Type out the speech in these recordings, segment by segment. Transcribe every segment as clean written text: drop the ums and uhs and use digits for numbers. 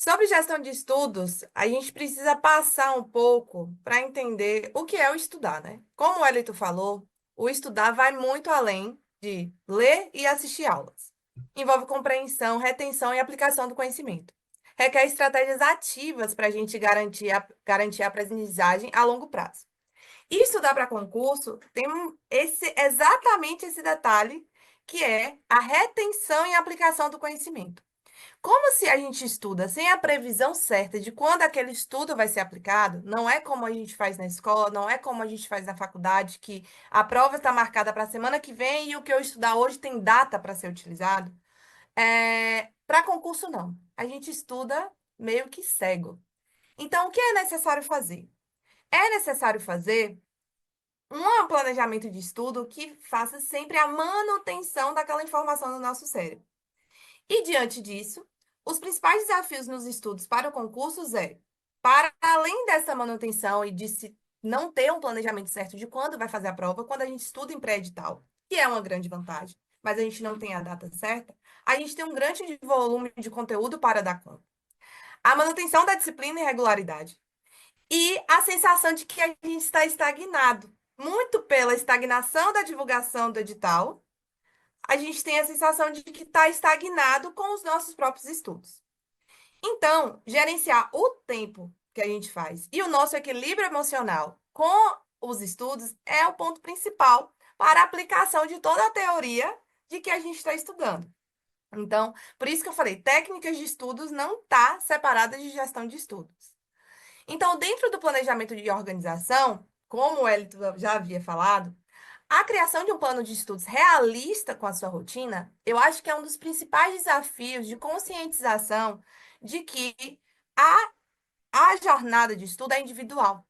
Sobre gestão de estudos, a gente precisa passar um pouco para entender o que é o estudar, né? Como o Elito falou, o estudar vai muito além de ler e assistir aulas. Envolve compreensão, retenção e aplicação do conhecimento. Requer estratégias ativas para a gente garantir a aprendizagem a longo prazo. E estudar para concurso tem exatamente esse detalhe, que é a retenção e aplicação do conhecimento. Como se a gente estuda sem a previsão certa de quando aquele estudo vai ser aplicado, não é como a gente faz na escola, não é como a gente faz na faculdade, que a prova está marcada para a semana que vem e o que eu estudar hoje tem data para ser utilizado. Para concurso, não. A gente estuda meio que cego. Então, o que é necessário fazer? É necessário fazer um planejamento de estudo que faça sempre a manutenção daquela informação no nosso cérebro. E diante disso, os principais desafios nos estudos para concursos para além dessa manutenção e de se não ter um planejamento certo de quando vai fazer a prova, quando a gente estuda em pré-edital, que é uma grande vantagem, mas a gente não tem a data certa, a gente tem um grande volume de conteúdo para dar conta. A manutenção da disciplina e regularidade. E a sensação de que a gente está estagnado. Muito pela estagnação da divulgação do edital, a gente tem a sensação de que está estagnado com os nossos próprios estudos. Então, gerenciar o tempo que a gente faz e o nosso equilíbrio emocional com os estudos é o ponto principal para a aplicação de toda a teoria de que a gente está estudando. Então, por isso que eu falei, técnicas de estudos não está separada de gestão de estudos. Então, dentro do planejamento de organização, como o Elito já havia falado, a criação de um plano de estudos realista com a sua rotina, eu acho que é um dos principais desafios de conscientização de que a, a jornada de estudo é individual.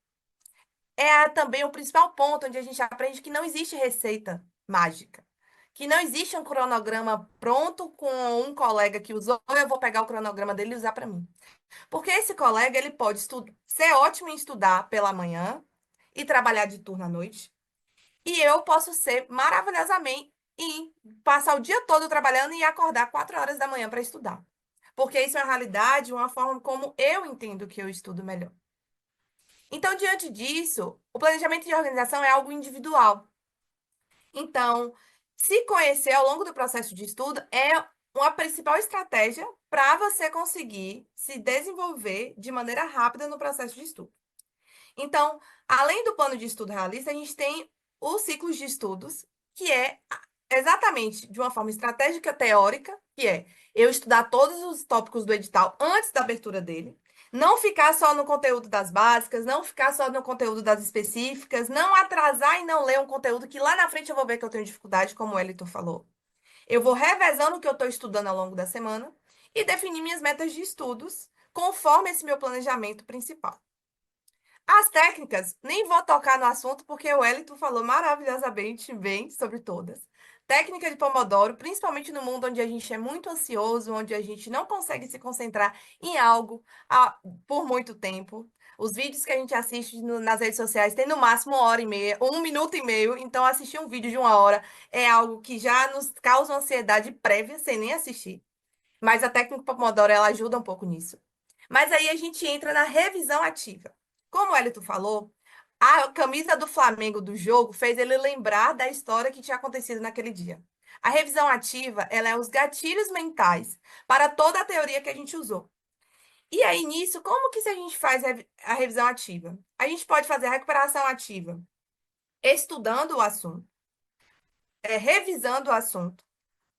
É também o principal ponto onde a gente aprende que não existe receita mágica, que não existe um cronograma pronto com um colega que usou, eu vou pegar o cronograma dele e usar para mim. Porque esse colega, ele pode ser ótimo em estudar pela manhã e trabalhar de turno à noite, e eu posso ser maravilhosamente e passar o dia todo trabalhando e acordar 4 horas da manhã para estudar. Porque isso é uma realidade, uma forma como eu entendo que eu estudo melhor. Então, diante disso, o planejamento de organização é algo individual. Então, se conhecer ao longo do processo de estudo é uma principal estratégia para você conseguir se desenvolver de maneira rápida no processo de estudo. Então, além do plano de estudo realista, a gente tem os ciclos de estudos, que é exatamente de uma forma estratégica teórica, que é eu estudar todos os tópicos do edital antes da abertura dele, não ficar só no conteúdo das básicas, não ficar só no conteúdo das específicas, não atrasar e não ler um conteúdo que lá na frente eu vou ver que eu tenho dificuldade, como o Elton falou. Eu vou revezando o que eu estou estudando ao longo da semana e definir minhas metas de estudos conforme esse meu planejamento principal. As técnicas, nem vou tocar no assunto, porque o Wellington falou maravilhosamente bem sobre todas. Técnica de Pomodoro, principalmente no mundo onde a gente é muito ansioso, onde a gente não consegue se concentrar em algo por muito tempo. Os vídeos que a gente assiste nas redes sociais têm no máximo 1 hora e meia, 1 minuto e meio. Então, assistir um vídeo de 1 hora é algo que já nos causa ansiedade prévia, sem nem assistir. Mas a técnica Pomodoro, ela ajuda um pouco nisso. Mas aí a gente entra na revisão ativa. Como o Elito falou, a camisa do Flamengo do jogo fez ele lembrar da história que tinha acontecido naquele dia. A revisão ativa, ela é os gatilhos mentais para toda a teoria que a gente usou. E aí, nisso, como que se a gente faz a revisão ativa? A gente pode fazer a recuperação ativa estudando o assunto, revisando o assunto,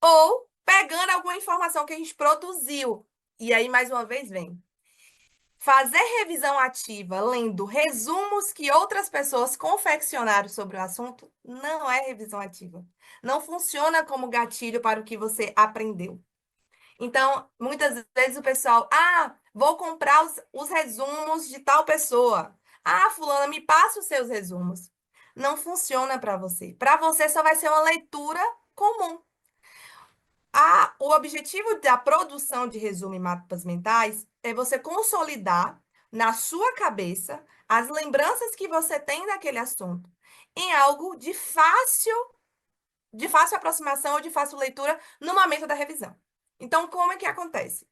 ou pegando alguma informação que a gente produziu. E aí, mais uma vez, vem. Fazer revisão ativa lendo resumos que outras pessoas confeccionaram sobre o assunto não é revisão ativa. Não funciona como gatilho para o que você aprendeu. Então, muitas vezes o pessoal, vou comprar os resumos de tal pessoa. Fulana, me passa os seus resumos. Não funciona para você. Para você só vai ser uma leitura comum. O objetivo da produção de resumo e mapas mentais é você consolidar na sua cabeça as lembranças que você tem daquele assunto em algo de fácil aproximação ou de fácil leitura no momento da revisão. Então, como é que acontece?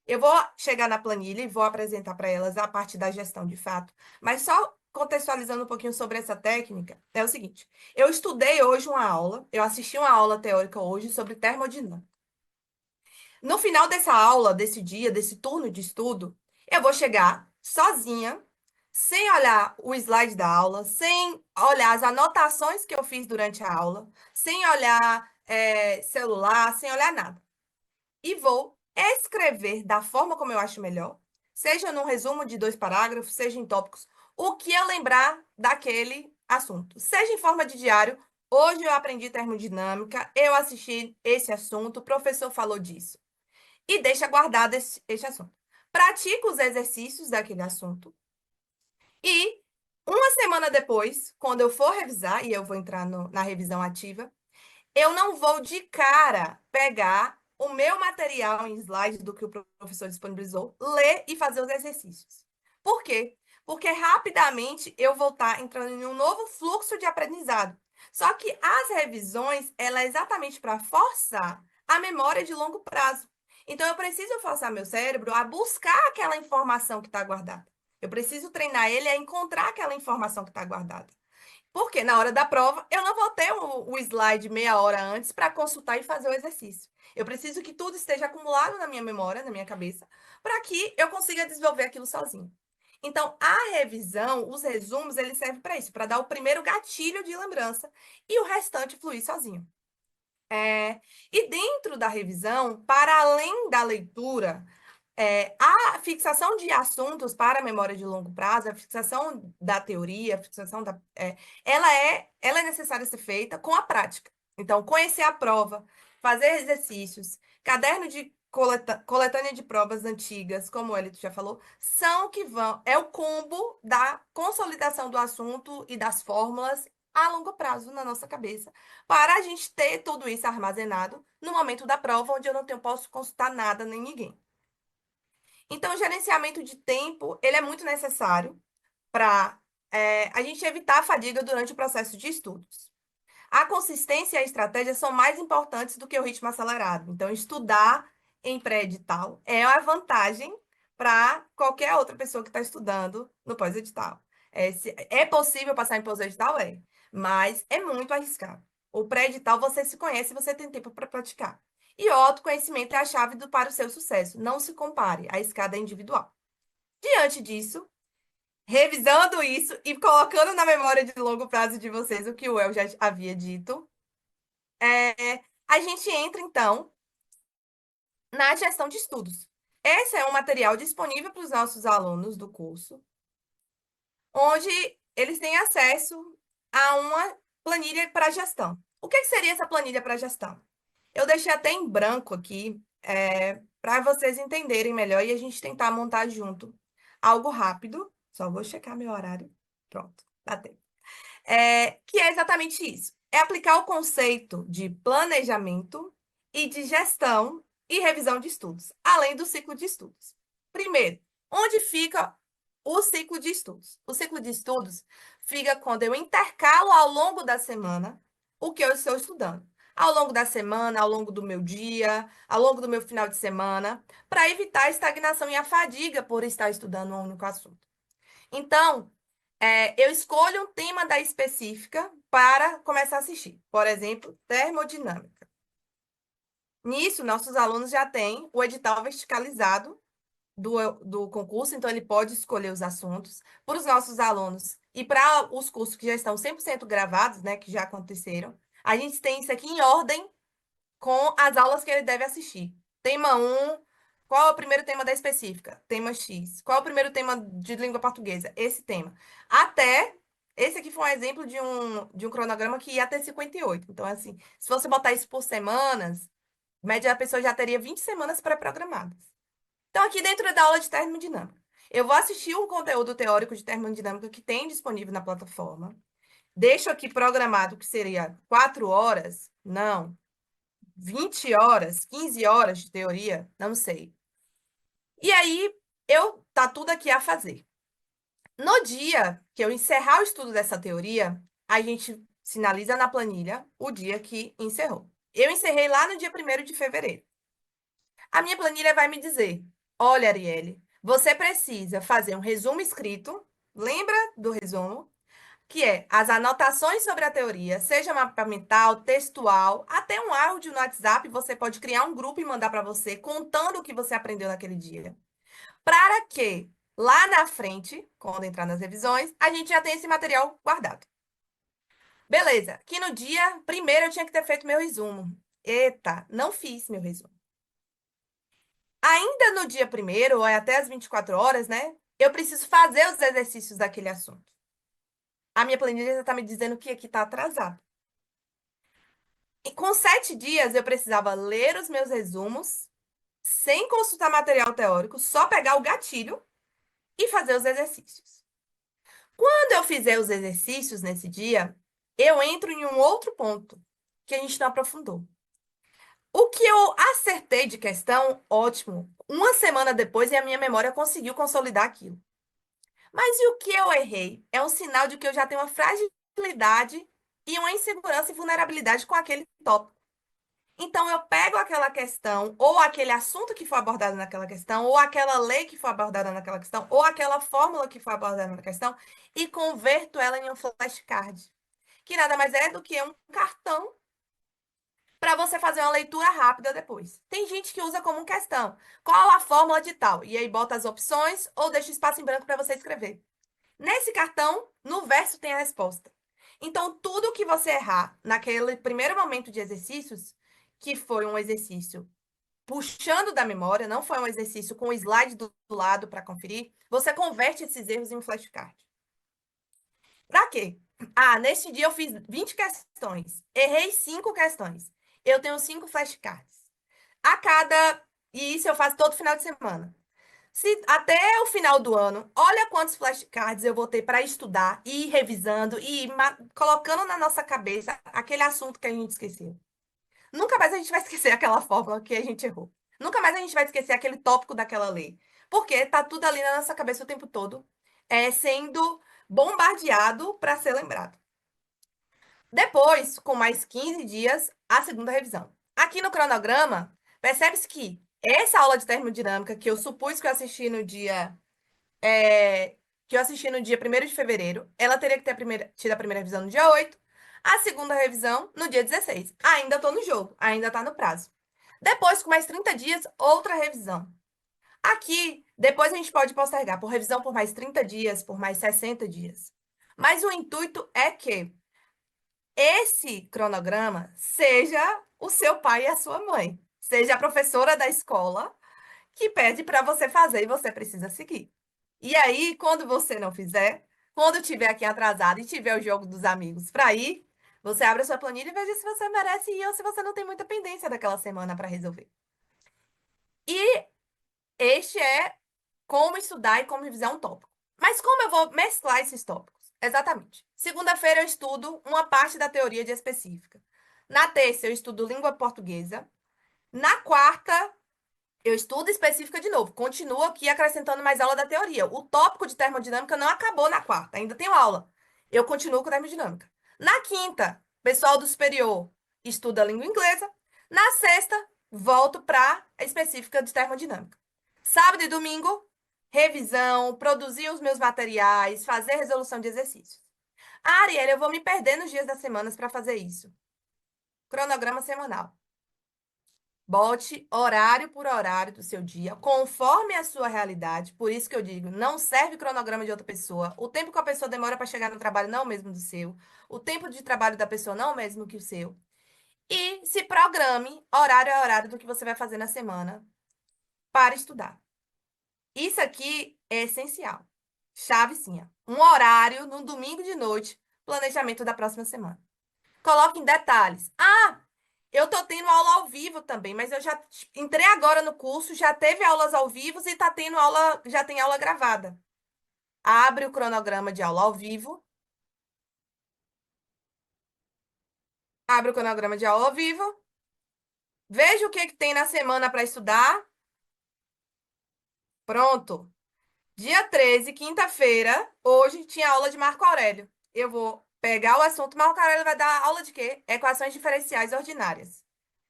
Eu vou chegar na planilha e vou apresentar para elas a parte da gestão de fato, mas só contextualizando um pouquinho sobre essa técnica, é o seguinte: eu estudei hoje uma aula, eu assisti uma aula teórica hoje sobre termodinâmica. No final dessa aula, desse dia, desse turno de estudo, eu vou chegar sozinha, sem olhar o slide da aula, sem olhar as anotações que eu fiz durante a aula, sem olhar celular, sem olhar nada. E vou escrever da forma como eu acho melhor, seja num resumo de 2 parágrafos, seja em tópicos, o que eu lembrar daquele assunto. Seja em forma de diário, hoje eu aprendi termodinâmica, eu assisti esse assunto, o professor falou disso. E deixa guardado esse assunto. Pratica os exercícios daquele assunto. E uma semana depois, quando eu for revisar, e eu vou entrar na revisão ativa, eu não vou de cara pegar o meu material em slides do que o professor disponibilizou, ler e fazer os exercícios. Por quê? Porque rapidamente eu vou estar entrando em um novo fluxo de aprendizado. Só que as revisões, ela é exatamente para forçar a memória de longo prazo. Então, eu preciso forçar meu cérebro a buscar aquela informação que está guardada. Eu preciso treinar ele a encontrar aquela informação que está guardada. Porque na hora da prova, eu não vou ter o slide meia hora antes para consultar e fazer o exercício. Eu preciso que tudo esteja acumulado na minha memória, na minha cabeça, para que eu consiga desenvolver aquilo sozinho. Então, a revisão, os resumos, eles servem para isso, para dar o primeiro gatilho de lembrança e o restante fluir sozinho. E dentro da revisão, para além da leitura, a fixação de assuntos para a memória de longo prazo, a fixação da teoria, a fixação ela é necessária ser feita com a prática. Então, conhecer a prova, fazer exercícios, caderno de coletânea de provas antigas, como o Elito já falou, são que vão, é o combo da consolidação do assunto e das fórmulas a longo prazo na nossa cabeça, para a gente ter tudo isso armazenado no momento da prova, onde eu não posso consultar nada nem ninguém. Então, o gerenciamento de tempo, ele é muito necessário para a gente evitar a fadiga durante o processo de estudos. A consistência e a estratégia são mais importantes do que o ritmo acelerado. Então, estudar em pré-edital é a vantagem para qualquer outra pessoa que está estudando no pós-edital. É possível passar em pós-edital? É, mas é muito arriscado. O pré-edital você se conhece e você tem tempo para praticar. E o autoconhecimento é a chave para o seu sucesso. Não se compare, a escada é individual. Diante disso, revisando isso e colocando na memória de longo prazo de vocês o que o El já havia dito, a gente entra, então, na gestão de estudos. Esse é um material disponível para os nossos alunos do curso, onde eles têm acesso a uma planilha para gestão. O que seria essa planilha para gestão? Eu deixei até em branco aqui, para vocês entenderem melhor e a gente tentar montar junto algo rápido. Só vou checar meu horário. Pronto, dá tempo. Que é exatamente isso. É aplicar o conceito de planejamento e de gestão e revisão de estudos, além do ciclo de estudos. Primeiro, onde fica o ciclo de estudos? O ciclo de estudos fica quando eu intercalo ao longo da semana o que eu estou estudando. Ao longo da semana, ao longo do meu dia, ao longo do meu final de semana, para evitar a estagnação e a fadiga por estar estudando um único assunto. Então, eu escolho um tema da específica para começar a assistir. Por exemplo, termodinâmica. Nisso, nossos alunos já têm o edital verticalizado do concurso, então ele pode escolher os assuntos. Para os nossos alunos e para os cursos que já estão 100% gravados, né, que já aconteceram, a gente tem isso aqui em ordem com as aulas que ele deve assistir. Tema 1, qual é o primeiro tema da específica? Tema X. Qual é o primeiro tema de língua portuguesa? Esse tema. Até, esse aqui foi um exemplo de um cronograma que ia até 58. Então, assim, se você botar isso por semanas, média a pessoa já teria 20 semanas pré-programadas. Então, aqui dentro da aula de termodinâmica, eu vou assistir um conteúdo teórico de termodinâmica que tem disponível na plataforma. Deixo aqui programado que seria 4 horas? Não. 20 horas, 15 horas de teoria? Não sei. E aí, tá tudo aqui a fazer. No dia que eu encerrar o estudo dessa teoria, a gente sinaliza na planilha o dia que encerrou. Eu encerrei lá no dia 1º de fevereiro. A minha planilha vai me dizer Olha, Arielle, você precisa fazer um resumo escrito. Lembra do resumo? Que é as anotações sobre a teoria, seja mapa mental, textual, até um áudio no WhatsApp, você pode criar um grupo e mandar para você, contando o que você aprendeu naquele dia. Para que lá na frente, quando entrar nas revisões, a gente já tenha esse material guardado. Beleza, que no dia primeiro eu tinha que ter feito meu resumo. Eita, não fiz meu resumo. Ainda no dia primeiro, ou é até as 24 horas, né? Eu preciso fazer os exercícios daquele assunto. A minha planilha já está me dizendo que aqui está atrasado. E com 7 dias eu precisava ler os meus resumos, sem consultar material teórico, só pegar o gatilho e fazer os exercícios. Quando eu fizer os exercícios nesse dia, eu entro em um outro ponto que a gente não aprofundou. O que eu acertei de questão, ótimo. Uma semana depois, e a minha memória conseguiu consolidar aquilo. Mas e o que eu errei? É um sinal de que eu já tenho uma fragilidade e uma insegurança e vulnerabilidade com aquele tópico. Então, eu pego aquela questão, ou aquele assunto que foi abordado naquela questão, ou aquela lei que foi abordada naquela questão, ou aquela fórmula que foi abordada na questão, e converto ela em um flashcard, que nada mais é do que um cartão para você fazer uma leitura rápida depois. Tem gente que usa como questão. Qual a fórmula de tal? E aí bota as opções ou deixa espaço em branco para você escrever. Nesse cartão, no verso tem a resposta. Então, tudo que você errar naquele primeiro momento de exercícios, que foi um exercício puxando da memória, não foi um exercício com o slide do lado para conferir, você converte esses erros em um flashcard. Para quê? Ah, neste dia eu fiz 20 questões, errei 5 questões. Eu tenho 5 flashcards. A cada. E isso eu faço todo final de semana. Se até o final do ano, olha quantos flashcards eu vou ter para estudar, e ir revisando e ir colocando na nossa cabeça aquele assunto que a gente esqueceu. Nunca mais a gente vai esquecer aquela fórmula que a gente errou. Nunca mais a gente vai esquecer aquele tópico daquela lei. Porque tá tudo ali na nossa cabeça o tempo todo, sendo bombardeado para ser lembrado. Depois, com mais 15 dias, a segunda revisão. Aqui no cronograma, percebe-se que essa aula de termodinâmica que eu supus que eu assisti no dia primeiro de fevereiro, ela teria que ter tido a primeira revisão no dia 8, a segunda revisão no dia 16. Ainda estou no jogo, ainda está no prazo. Depois, com mais 30 dias, outra revisão. Aqui, depois a gente pode postergar por revisão por mais 30 dias, por mais 60 dias. Mas o intuito é que esse cronograma seja o seu pai e a sua mãe, seja a professora da escola que pede para você fazer e você precisa seguir. E aí, quando você não fizer, quando tiver aqui atrasado e tiver o jogo dos amigos para ir, você abre a sua planilha e veja se você merece ir ou se você não tem muita pendência daquela semana para resolver. E este é como estudar e como revisar um tópico. Mas como eu vou mesclar esses tópicos? Exatamente. Segunda-feira eu estudo uma parte da teoria de específica. Na terça eu estudo língua portuguesa. Na quarta eu estudo específica de novo. Continuo aqui acrescentando mais aula da teoria. O tópico de termodinâmica não acabou na quarta, ainda tenho aula. Eu continuo com termodinâmica. Na quinta, pessoal do superior estuda língua inglesa. Na sexta, volto para a específica de termodinâmica. Sábado e domingo, revisão, produzir os meus materiais, fazer resolução de exercícios. Ah, Ariel, eu vou me perder nos dias das semanas para fazer isso. Cronograma semanal. Bote horário por horário do seu dia, conforme a sua realidade. Por isso que eu digo, não serve cronograma de outra pessoa. O tempo que a pessoa demora para chegar no trabalho não é o mesmo do seu. O tempo de trabalho da pessoa não é o mesmo que o seu. E se programe horário a horário do que você vai fazer na semana para estudar. Isso aqui é essencial. Chavezinha. Um horário no domingo de noite, planejamento da próxima semana. Coloque em detalhes. Ah, eu tô tendo aula ao vivo também, mas eu já entrei agora no curso, já teve aulas ao vivo e tá tendo aula, já tem aula gravada. Abre o cronograma de aula ao vivo. Abre o cronograma de aula ao vivo. Veja o que que tem na semana para estudar. Pronto. Dia 13, quinta-feira, hoje tinha aula de Marco Aurélio. Eu vou pegar o assunto. Marco Aurélio vai dar aula de quê? Equações diferenciais ordinárias.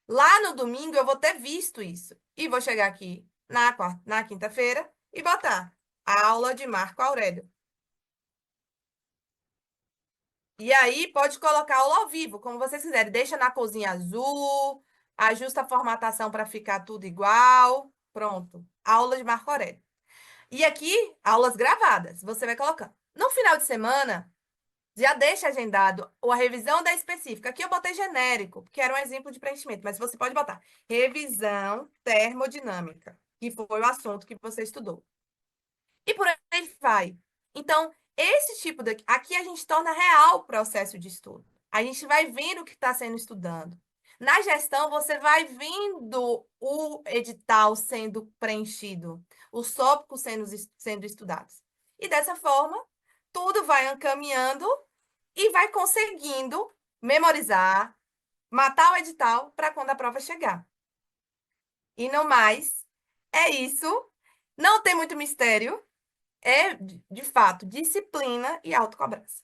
Lá no domingo eu vou ter visto isso. E vou chegar aqui na quinta-feira e botar aula de Marco Aurélio. E aí pode colocar aula ao vivo, como vocês quiserem. Deixa na cozinha azul, ajusta a formatação para ficar tudo igual. Pronto. Aula de Marco Aurélio. E aqui, aulas gravadas. Você vai colocando. No final de semana, já deixa agendado a revisão da específica. Aqui eu botei genérico, porque era um exemplo de preenchimento, mas você pode botar revisão termodinâmica, que foi o assunto que você estudou. E por aí vai. Então, esse tipo de. Aqui a gente torna real o processo de estudo. A gente vai vendo o que está sendo estudando. Na gestão, você vai vendo o edital sendo preenchido, os tópicos sendo estudados. E dessa forma, tudo vai encaminhando e vai conseguindo memorizar, matar o edital para quando a prova chegar. E não mais. É isso. Não tem muito mistério. É, de fato, disciplina e autocobrança.